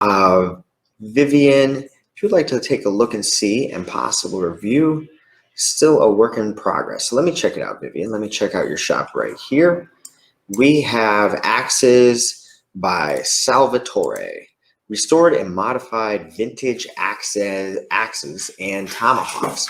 Vivian, if you'd like to take a look and see and possible review, still a work in progress. So let me check it out, Vivian. Let me check out your shop right here. We have axes by Salvatore, restored and modified vintage axes and tomahawks.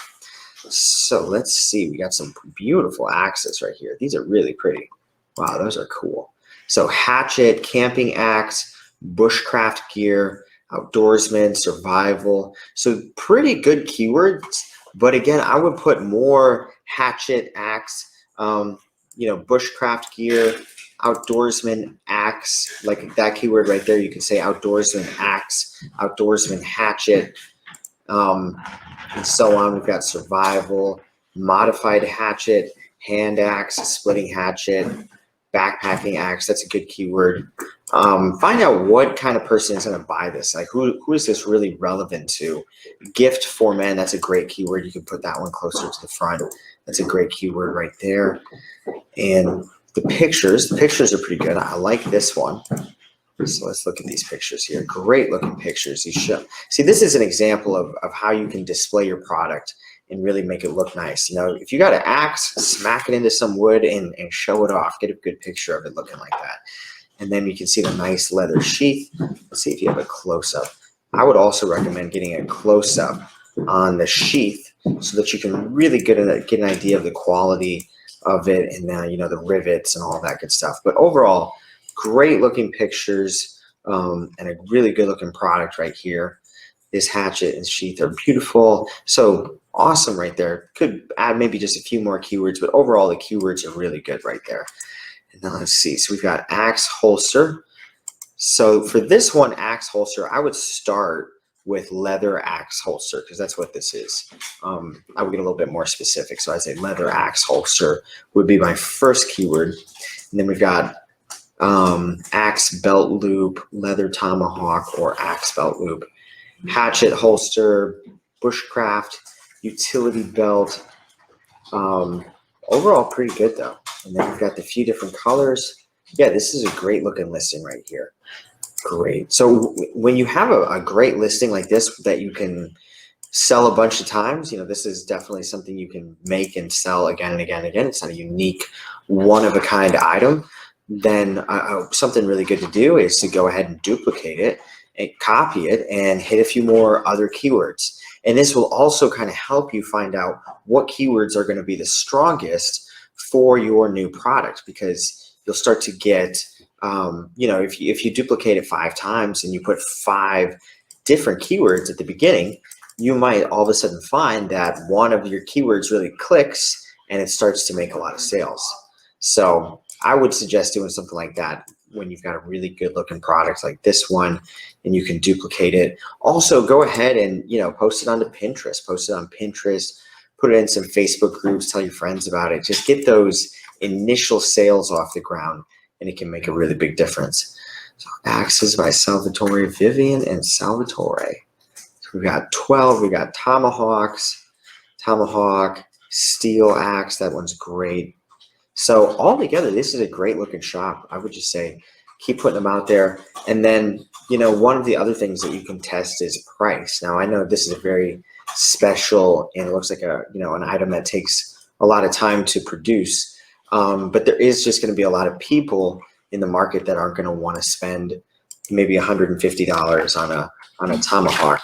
So let's see, we got some beautiful axes right here. These are really pretty. Wow, those are cool. So hatchet, camping axe, bushcraft gear, outdoorsman, survival. So pretty good keywords, but again, I would put more hatchet, axe, bushcraft gear, outdoorsman, axe, like that keyword right there. You can say outdoorsman, axe, outdoorsman, hatchet, and so on. We've got survival, modified hatchet, hand axe, splitting hatchet, backpacking axe. That's a good keyword. Find out what kind of person is going to buy this. Like who is this really relevant to? Gift for men. That's a great keyword. You can put that one closer to the front. That's a great keyword right there. And the pictures are pretty good. I like this one. So let's look at these pictures here. Great looking pictures. See, this is an example of how you can display your product and really make it look nice. If you got an axe, smack it into some wood and show it off. Get a good picture of it looking like that. And then you can see the nice leather sheath. Let's see if you have a close-up. I would also recommend getting a close-up on the sheath so that you can really get an idea of the quality of it and the rivets and all that good stuff. But overall, great looking pictures and a really good looking product right here. This hatchet and sheath are beautiful. So awesome right there. Could add maybe just a few more keywords, but overall the keywords are really good right there. And now let's see. So we've got axe holster. So for this one, axe holster, I would start with leather axe holster because that's what this is. I would get a little bit more specific. So I'd say leather axe holster would be my first keyword. And then we've got axe belt loop, leather tomahawk, or axe belt loop, hatchet holster, bushcraft, utility belt. Overall pretty good though. And then we've got the few different colors. Yeah, this is a great looking listing right here. Great. So when you have a great listing like this that you can sell a bunch of times, this is definitely something you can make and sell again and again and again. It's not a unique one-of-a-kind item. Then something really good to do is to go ahead and duplicate it and copy it and hit a few more other keywords. And this will also kind of help you find out what keywords are going to be the strongest for your new product, because you'll start to get, if you duplicate it 5 times and you put 5 different keywords at the beginning, you might all of a sudden find that one of your keywords really clicks and it starts to make a lot of sales. So I would suggest doing something like that when you've got a really good looking product like this one and you can duplicate it. Also go ahead and, post it onto Pinterest, post it on Pinterest, put it in some Facebook groups, tell your friends about it. Just get those initial sales off the ground and it can make a really big difference. So axes by Salvatore, Vivian and Salvatore. So we've got 12, we got tomahawk, steel axe, that one's great. So altogether, this is a great looking shop. I would just say keep putting them out there. And then, one of the other things that you can test is price. Now, I know this is a very special and it looks like an item that takes a lot of time to produce. But there is just going to be a lot of people in the market that aren't going to want to spend maybe $150 on a tomahawk.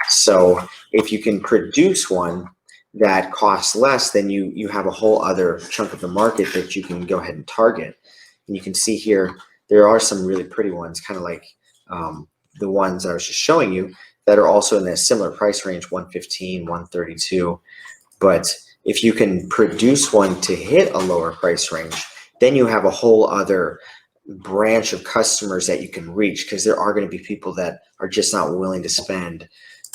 So if you can produce one that costs less, then you have a whole other chunk of the market that you can go ahead and target. And you can see here, there are some really pretty ones, kind of like the ones I was just showing you, that are also in a similar price range, $115, $132. But if you can produce one to hit a lower price range, then you have a whole other branch of customers that you can reach, because there are going to be people that are just not willing to spend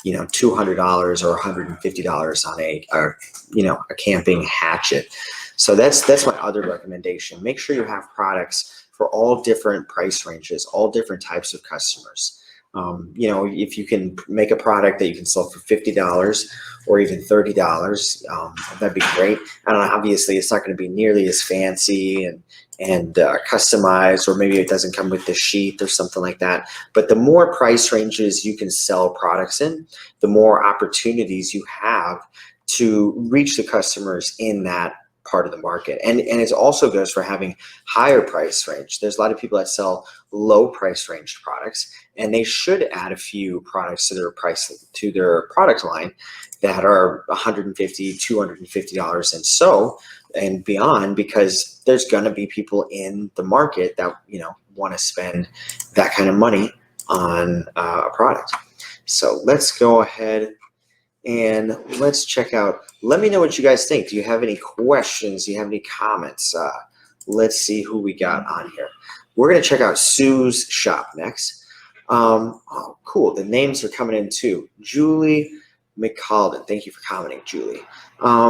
$200 or $150 on a camping hatchet. So that's my other recommendation. Make sure you have products for all different price ranges, all different types of customers. You know, if you can make a product that you can sell for $50 or even $30, that'd be great. And obviously, it's not going to be nearly as fancy and customized, or maybe it doesn't come with the sheet or something like that. But the more price ranges you can sell products in, the more opportunities you have to reach the customers in that part of the market. And it also goes for having higher price range. There's a lot of people that sell low price range products, and they should add a few products to their product line that are $150, $250 and beyond, because there's going to be people in the market that, you know, want to spend that kind of money on a product. So let's go ahead and let's check out. Let me know what you guys think. Do you have any questions? Do you have any comments? Let's see who we got on here. We're going to check out Sue's shop next. Oh, cool. The names are coming in too. Julie McCalden. Thank you for commenting, Julie.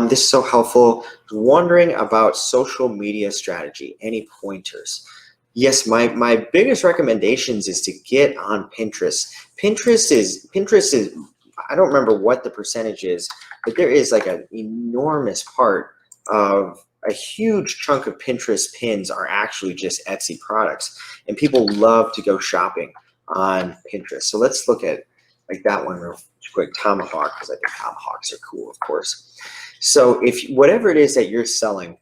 This is so helpful. Wondering about social media strategy. Any pointers? Yes, my biggest recommendations is to get on Pinterest. Pinterest is I don't remember what the percentage is, but there is like an enormous part of a huge chunk of Pinterest pins are actually just Etsy products, and people love to go shopping on Pinterest. So let's look at like that one real quick, tomahawk, because I think tomahawks are cool, of course. So if whatever it is that you're selling,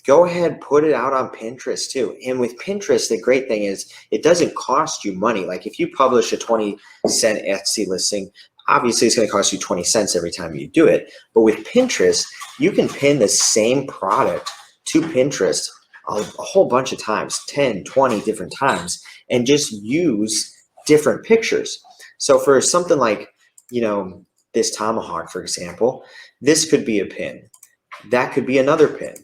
go ahead, put it out on Pinterest too. And with Pinterest, the great thing is it doesn't cost you money. Like if you publish a 20-cent Etsy listing, obviously it's going to cost you 20 cents every time you do it. But with Pinterest, you can pin the same product to Pinterest a whole bunch of times, 10, 20 different times, and just use different pictures. So for something like, you know, this tomahawk, for example, this could be a pin. That could be another pin.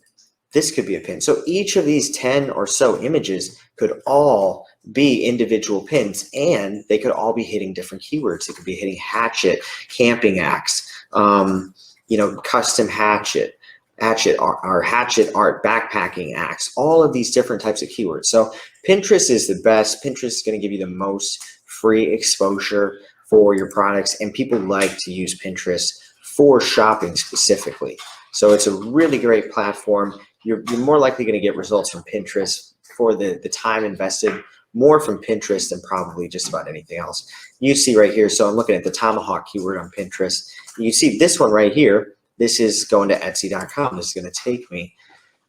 This could be a pin. So each of these 10 or so images could all be individual pins, and they could all be hitting different keywords. It could be hitting hatchet, camping axe, you know, custom hatchet or hatchet art, backpacking axe, all of these different types of keywords. So Pinterest is the best. Pinterest is going to give you the most free exposure for your products, and people like to use Pinterest for shopping specifically. So it's a really great platform. You're more likely going to get results from Pinterest for the time invested, more from Pinterest than probably just about anything else. You see right here, so I'm looking at the tomahawk keyword on Pinterest. You see this one right here. This is going to Etsy.com. This is going to take me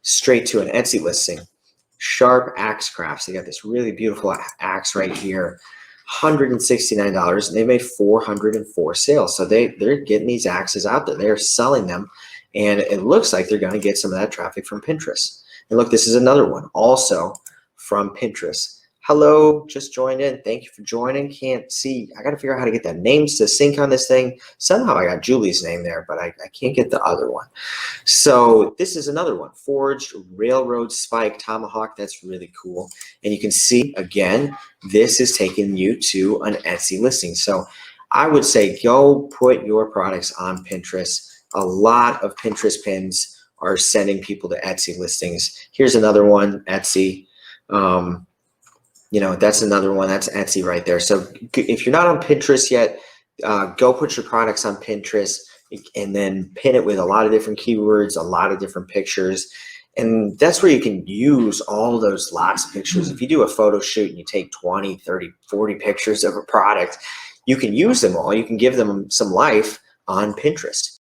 straight to an Etsy listing. Sharp Axe Crafts. They got this really beautiful axe right here. $169, and they made 404 sales. So they're getting these axes out there. They're selling them, and it looks like they're going to get some of that traffic from Pinterest. And look, this is another one also from Pinterest. Hello, just joined in. Thank you for joining. Can't see. I got to figure out how to get the names to sync on this thing. Somehow I got Julie's name there, but I can't get the other one. So this is another one. Forged Railroad Spike Tomahawk. That's really cool. And you can see, again, this is taking you to an Etsy listing. So I would say go put your products on Pinterest. A lot of Pinterest pins are sending people to Etsy listings. Here's another one, Etsy. You know, that's another one. That's Etsy right there. So if you're not on Pinterest yet, go put your products on Pinterest and then pin it with a lot of different keywords, a lot of different pictures. And that's where you can use all those lots of pictures. If you do a photo shoot and you take 20, 30, 40 pictures of a product, you can use them all. You can give them some life on Pinterest.